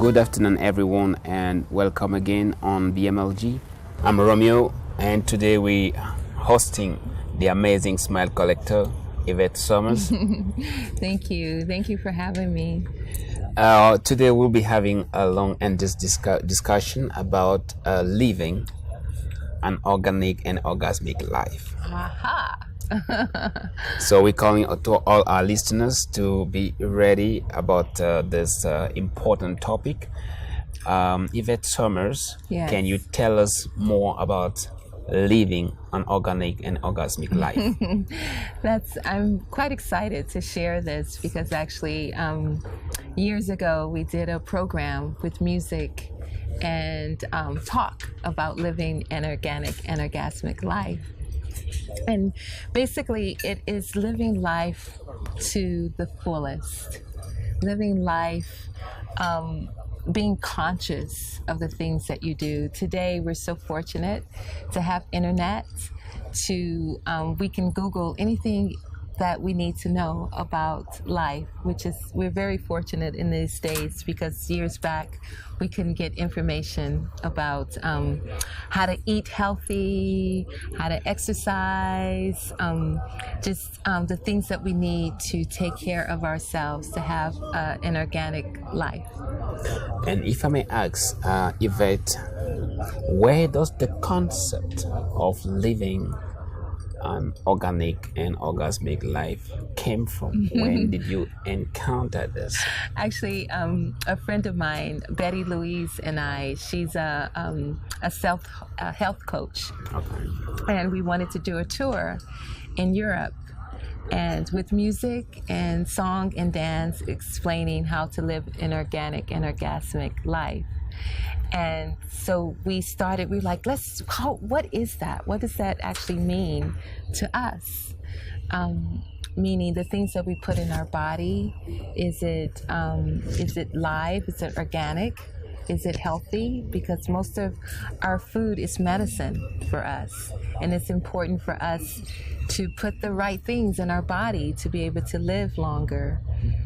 Good afternoon, everyone, and welcome again on BMLG. I'm Romeo, and today we hosting the amazing smile collector, Yvette Summers. Thank you. Thank you for having me. Today we'll be having a long and discussion about living an organic and orgasmic life. Aha. So we're calling to all our listeners to be ready about this important topic. Yvette Summers, Yes. can you tell us more about living an organic and orgasmic life? I'm quite excited to share this because actually years ago we did a program with music and talk about living an organic and orgasmic life. And basically, it is living life to the fullest, living life, being conscious of the things that you do. Today, we're so fortunate to have internet, we can Google anything that we need to know about life, we're very fortunate in these days because years back we couldn't get information about how to eat healthy, how to exercise, the things that we need to take care of ourselves to have an organic life. And if I may ask, Yvette, where does the concept of living an organic and orgasmic life came from? When did you encounter this? Actually, a friend of mine, Betty Louise, and she's a health coach. Okay. And we wanted to do a tour in Europe, and with music and song and dance explaining how to live an organic and orgasmic life. And so we're like, what is that? What does that actually mean to us? Meaning the things that we put in our body, is it live? Is it organic? Is it healthy? Because most of our food is medicine for us. And it's important for us to put the right things in our body to be able to live longer.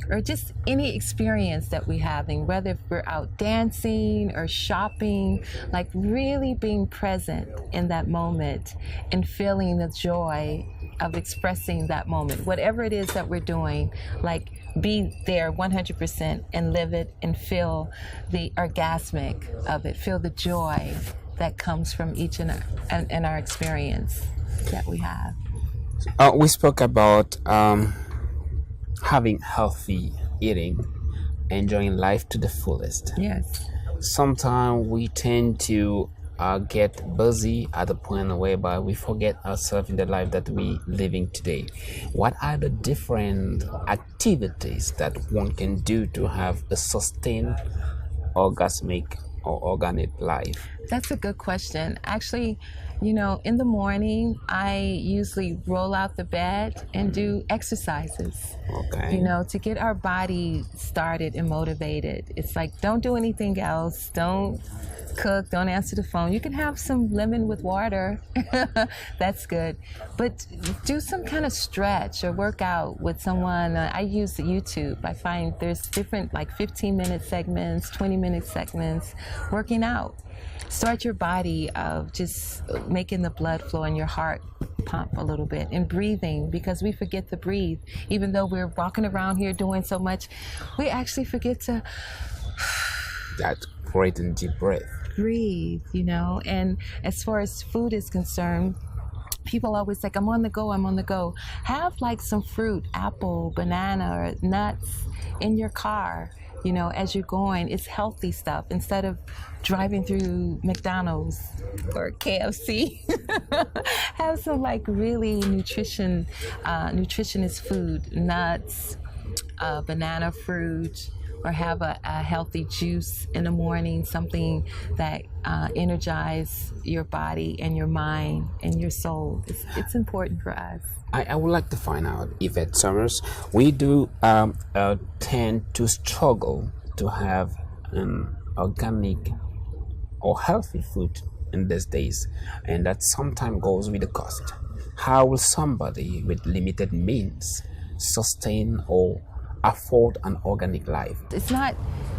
Or just any experience that we're having, whether we're out dancing or shopping, like really being present in that moment and feeling the joy of expressing that moment. Whatever it is that we're doing, like be there 100% and live it and feel the orgasmic of it, feel the joy that comes from each and our experience that we have. We spoke about having healthy eating, enjoying life to the fullest. Yes. Sometimes we tend to get busy at the point whereby we forget ourselves in the life that we living today. What are the different activities that one can do to have a sustained orgasmic or organic life? That's a good question. Actually, in the morning, I usually roll out the bed and do exercises. Okay. To get our body started and motivated. It's like, don't do anything else. Don't cook, don't answer the phone. You can have some lemon with water. That's good. But do some kind of stretch or work out with someone. I use YouTube. I find there's different 15-minute segments, 20-minute segments, working out. Start your body of just making the blood flow and your heart pump a little bit, and breathing, because we forget to breathe. Even though we're walking around here doing so much, we actually forget to That great and deep breath. Breathe, and as far as food is concerned, people always like, I'm on the go. Have some fruit, apple, banana, or nuts in your car, as you're going. It's healthy stuff instead of driving through McDonald's or KFC. Have some really nutritionist food, nuts, banana, fruit, or have a healthy juice in the morning, something that energizes your body and your mind and your soul. It's important for us. I would like to find out, Yvette Summers, we do tend to struggle to have an organic or healthy food in these days, and that sometimes goes with the cost. How will somebody with limited means sustain or afford an organic life? It's not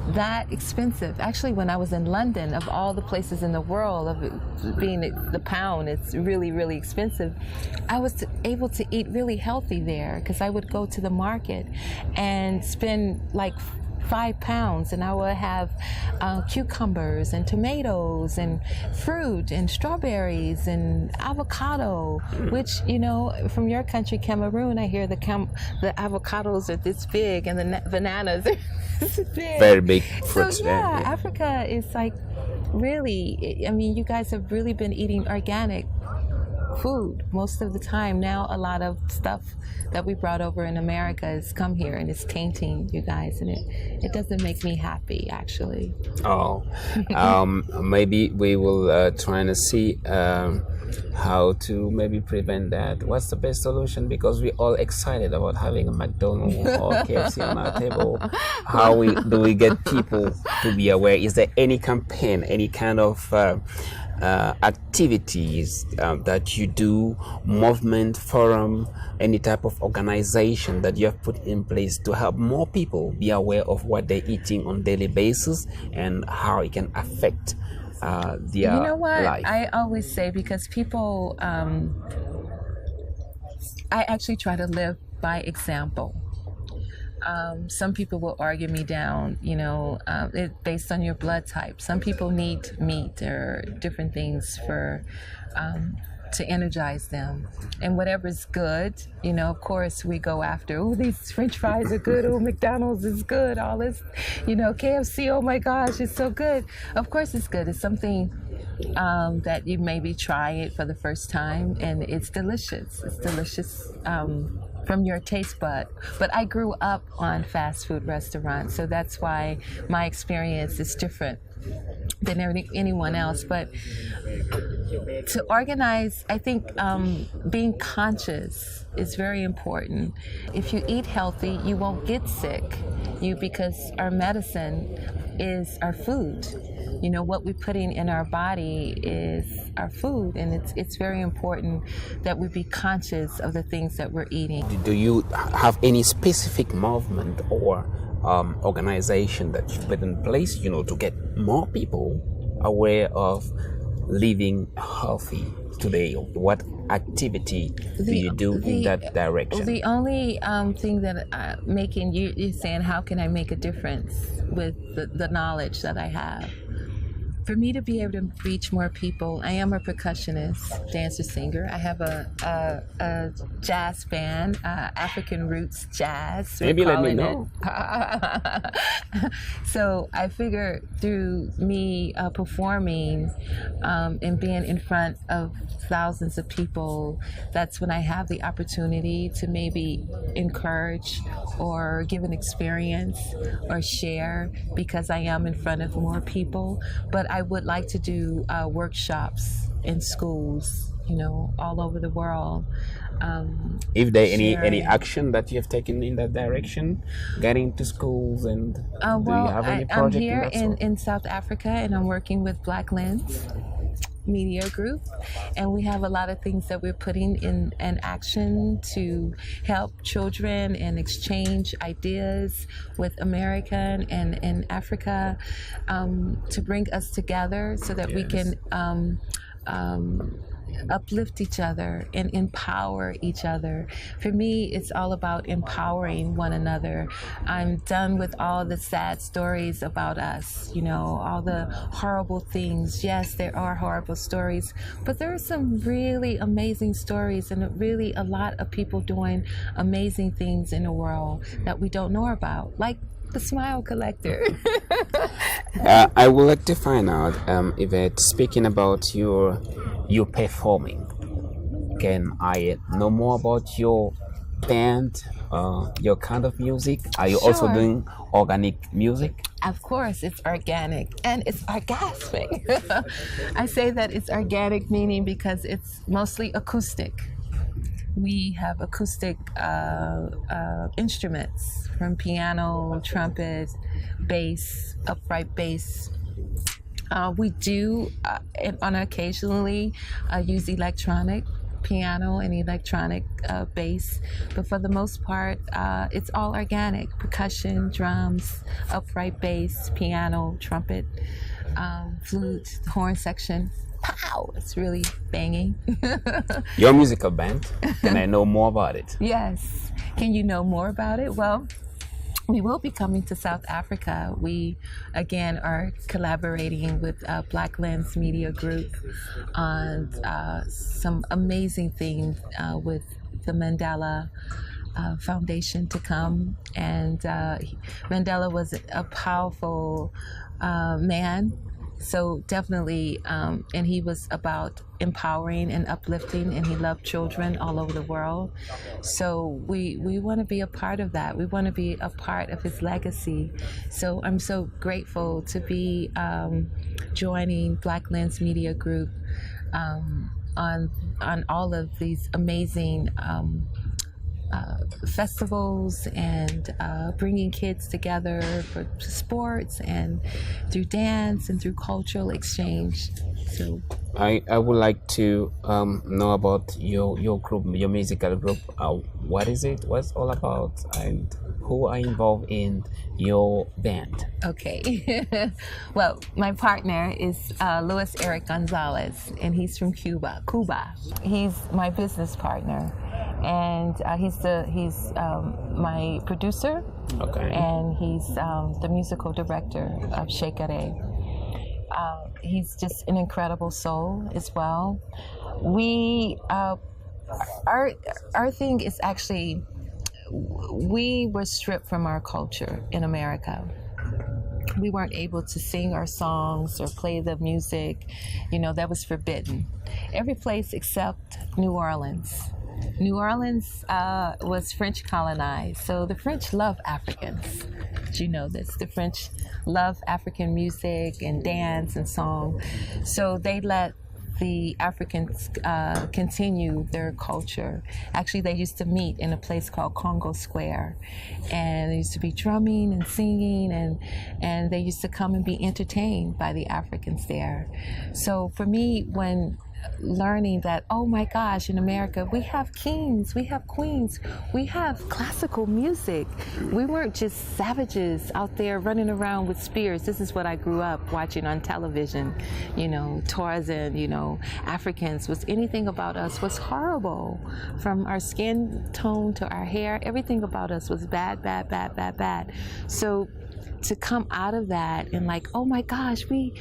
that expensive. Actually, when I was in London, of all the places in the world, of it being the pound, it's really, really expensive. I was able to eat really healthy there because I would go to the market and spend like £5, and I would have cucumbers and tomatoes and fruit and strawberries and avocado, which, you know, from your country, Cameroon, I hear the avocados are this big and the bananas are this big. Very big fruits. So yeah, Africa is like really, I mean, you guys have really been eating organic food most of the time. Now a lot of stuff that we brought over in America has come here and it's tainting you guys, and it doesn't make me happy, actually. Oh, maybe we will try to see how to maybe prevent that. What's the best solution? Because we're all excited about having a McDonald's or KFC on our table. How do we get people to be aware? Is there any campaign, any kind of activities that you do, movement, forum, any type of organization that you have put in place to help more people be aware of what they're eating on a daily basis and how it can affect their life? You know what? I always say, because people, I actually try to live by example. Some people will argue me down, you know, based on your blood type. Some people need meat or different things for to energize them, and whatever's good, you know, of course we go after. Oh, these French fries are good. Oh, McDonald's is good. All this, you know, KFC. Oh my gosh, it's so good. Of course it's good. It's something that you maybe try it for the first time, and it's delicious. It's delicious. From your taste bud. But I grew up on fast food restaurants, so that's why my experience is different than anyone else. But to organize, I think being conscious is very important. If you eat healthy, you won't get sick. Because our medicine is our food. You know, what we're putting in our body is our food, and it's very important that we be conscious of the things that we're eating. Do you have any specific movement or organization that you put in place, you know, to get more people aware of living healthy today? What activity do you do in that direction? The only thing that making you're saying, how can I make a difference with the knowledge that I have? For me to be able to reach more people, I am a percussionist, dancer, singer. I have a jazz band, African Roots Jazz. Maybe let me know. So I figure through me performing and being in front of thousands of people, that's when I have the opportunity to maybe encourage or give an experience or share, because I am in front of more people. But I would like to do workshops in schools, you know, all over the world. If there any action that you have taken in that direction, getting to schools, and do you have any project? I'm here in South Africa, and I'm working with Black Lens Media Group, and we have a lot of things that we're putting in action to help children and exchange ideas with America and Africa, to bring us together so that we can uplift each other and empower each other. For me, it's all about empowering one another. I'm done with all the sad stories about us, you know, all the horrible things. Yes, there are horrible stories, but there are some really amazing stories, and really a lot of people doing amazing things in the world that we don't know about, like the Smile Collector. I would like to find out, Yvette, speaking about you performing, can I know more about your band, your kind of music? Are you also doing organic music? Of course, it's organic and it's orgasmic. I say that it's organic meaning because it's mostly acoustic. We have acoustic instruments, from piano, trumpet, bass, upright bass. We do occasionally use electronic piano and electronic bass, but for the most part, it's all organic: percussion, drums, upright bass, piano, trumpet, flute, horn section. Pow! It's really banging. Your musical band. Can I know more about it? Yes. Can you know more about it? Well, we will be coming to South Africa. We, again, are collaborating with Black Lens Media Group on some amazing things with the Mandela Foundation to come. And Mandela was a powerful man. So definitely, and he was about empowering and uplifting, and he loved children all over the world. So we want to be a part of that. We want to be a part of his legacy. So I'm so grateful to be joining Black Lens Media Group on all of these amazing festivals and bringing kids together for sports and through dance and through cultural exchange. So I would like to know about your group, your musical group. What is it? What's it all about? And who are involved in your band? Okay. Well, my partner is Luis Eric Gonzalez, and he's from Cuba. He's my business partner, and he's my producer. Okay. And he's the musical director of Shekare. He's just an incredible soul as well. We our thing is actually, we were stripped from our culture in America. We weren't able to sing our songs or play the music. That was forbidden. Every place except New Orleans. New Orleans was French colonized, so the French love Africans. Did you know this? The French love African music and dance and song, so they let the Africans continue their culture. Actually, they used to meet in a place called Congo Square, and there used to be drumming and singing, and they used to come and be entertained by the Africans there. So for me, when learning that, oh my gosh, in America we have kings, we have queens, we have classical music. We weren't just savages out there running around with spears. This is what I grew up watching on television. Tarzan, Africans. Was anything about us was horrible. From our skin tone to our hair, everything about us was bad, bad, bad, bad, bad. So to come out of that and like, oh my gosh, we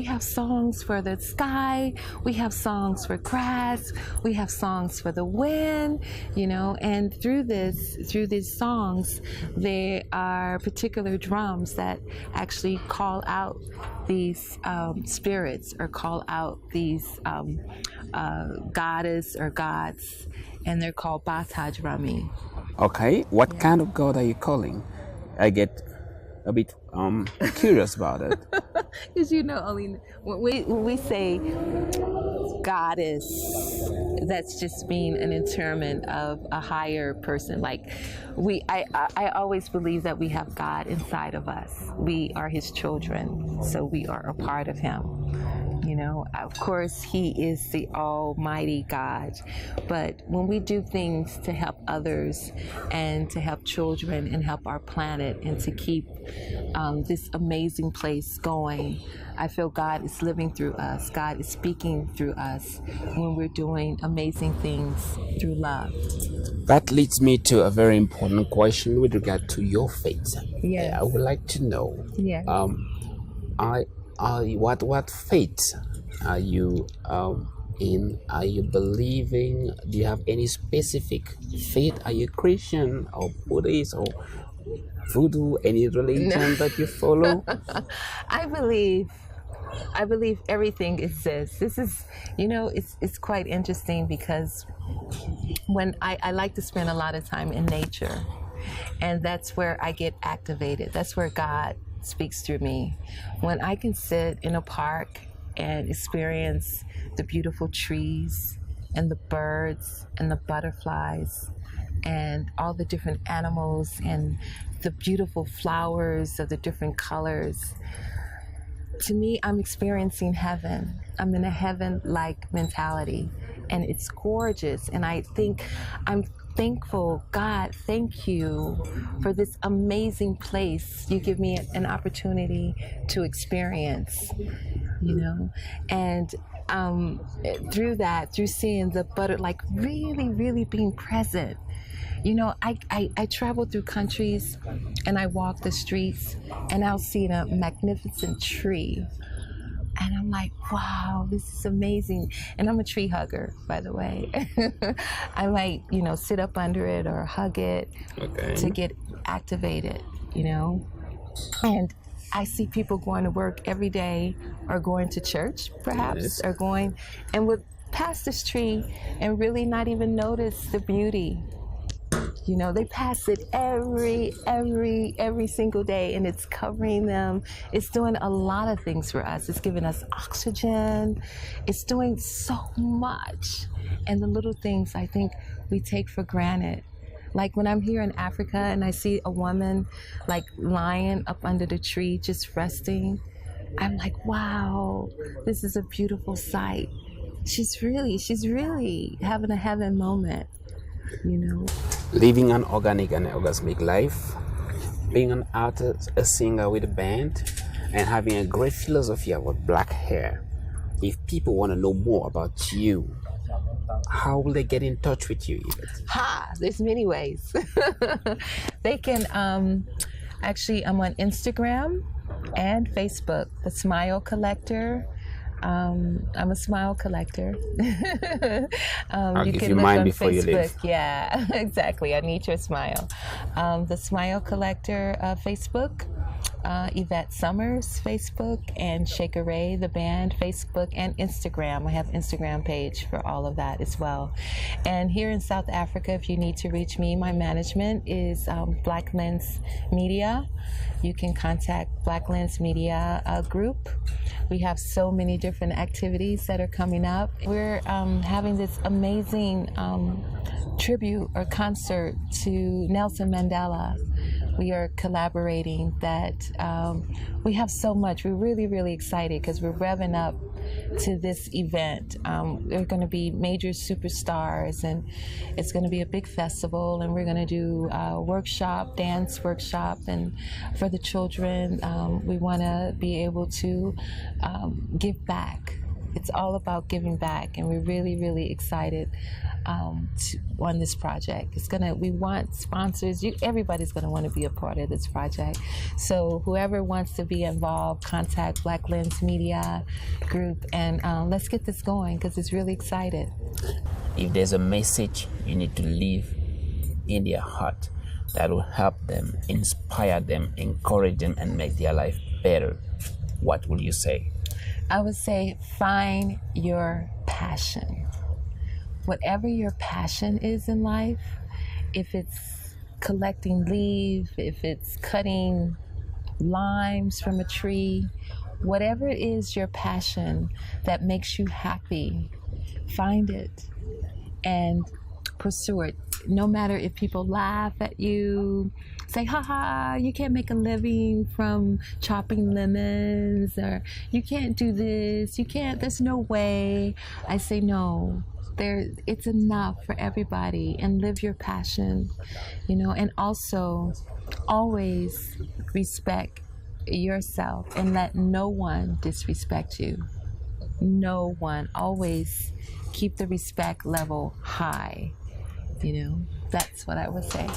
have songs for the sky, we have songs for grass, we have songs for the wind, and through these songs, there are particular drums that actually call out these spirits, or call out these goddess or gods, and they're called bata drumming. Okay, what kind of god are you calling? I get a bit curious about it. Because only when we say goddess, that's just being an interment of a higher person. Like I always believe that we have God inside of us. We are His children, so we are a part of Him. Of course, He is the Almighty God. But when we do things to help others and to help children and help our planet and to keep this amazing place going, I feel God is living through us. God is speaking through us when we're doing amazing things through love. That leads me to a very important question with regard to your faith. Yes. I would like to know. Yes. What faith are you in? Are you believing? Do you have any specific faith? Are you Christian or Buddhist or Voodoo? Any religion that you follow? I believe everything exists. This is, it's quite interesting because when I like to spend a lot of time in nature, and that's where I get activated. That's where God speaks through me. When I can sit in a park and experience the beautiful trees and the birds and the butterflies and all the different animals and the beautiful flowers of the different colors, to me, I'm experiencing heaven. I'm in a heaven-like mentality. and it's gorgeous. And I think I'm thankful. God, thank you for this amazing place you give me an opportunity to experience, you know. And through that, through seeing the butter, like really being present, you know, I travel through countries and I walk the streets and I'll see a magnificent tree. And I'm like, wow, this is amazing. And I'm a tree hugger, by the way. I might, you know, sit up under it or hug it to get activated, you know. And I see people going to work every day or going to church, perhaps, or going and would pass this tree and really not even notice the beauty. You know, they pass it every single day, and it's covering them. It's doing a lot of things for us. It's giving us oxygen. It's doing so much. And the little things I think we take for granted. Like when I'm here in Africa and I see a woman like lying up under the tree, just resting, I'm like, wow, this is a beautiful sight. She's really having a heaven moment, you know. Living an organic and orgasmic life, being an artist, a singer with a band, and having a great philosophy about black hair. If people want to know more about you, how will they get in touch with you, Yvette? There's many ways. They can, actually, I'm on Instagram and Facebook, The Smile Collector. I'm a smile collector. I'll you give can you look mine on before Facebook. you leave. Yeah, exactly. I need your smile. The Smile Collector Facebook, Yvette Summers Facebook, and Shaker Ray, the band, Facebook and Instagram. I have Instagram page for all of that as well. And here in South Africa, if you need to reach me, my management is Black Lens Media. You can contact Black Lens Media Group. We have so many different activities that are coming up. We're having this amazing tribute or concert to Nelson Mandela. We are collaborating that. We have so much. We're really excited because we're revving up to this event. There are going to be major superstars, and it's going to be a big festival, and we're going to do a workshop, dance workshop, and for the children, we want to be able to give back. It's all about giving back, and we're really excited on this project. We want sponsors. Everybody's going to want to be a part of this project. So whoever wants to be involved, contact Black Lens Media Group, and let's get this going because it's really excited. If there's a message you need to leave in their heart that will help them, inspire them, encourage them, and make their life better, what will you say? I would say find your passion. Whatever your passion is in life, if it's collecting leaves, if it's cutting limes from a tree, whatever it is your passion that makes you happy, find it and pursue it. No matter if people laugh at you, say, haha, you can't make a living from chopping lemons, or you can't do this, there's no way. I say no. It's enough for everybody, and live your passion, you know, and also always respect yourself and let no one disrespect you. No one. Always keep the respect level high, you know. That's what I would say.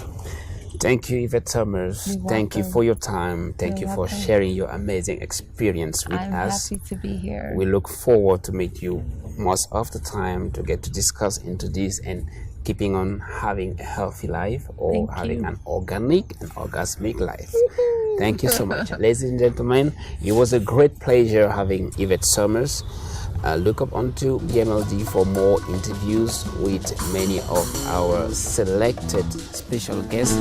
Thank you, Yvette Summers. Thank you for your time. Thank you for sharing your amazing experience with us. I'm happy to be here. We look forward to meet you most of the time to get to discuss into this and keeping on having a healthy life or having an organic and orgasmic life. Thank you so much. Ladies and gentlemen, it was a great pleasure having Yvette Summers. Look up onto BMLD for more interviews with many of our selected special guests.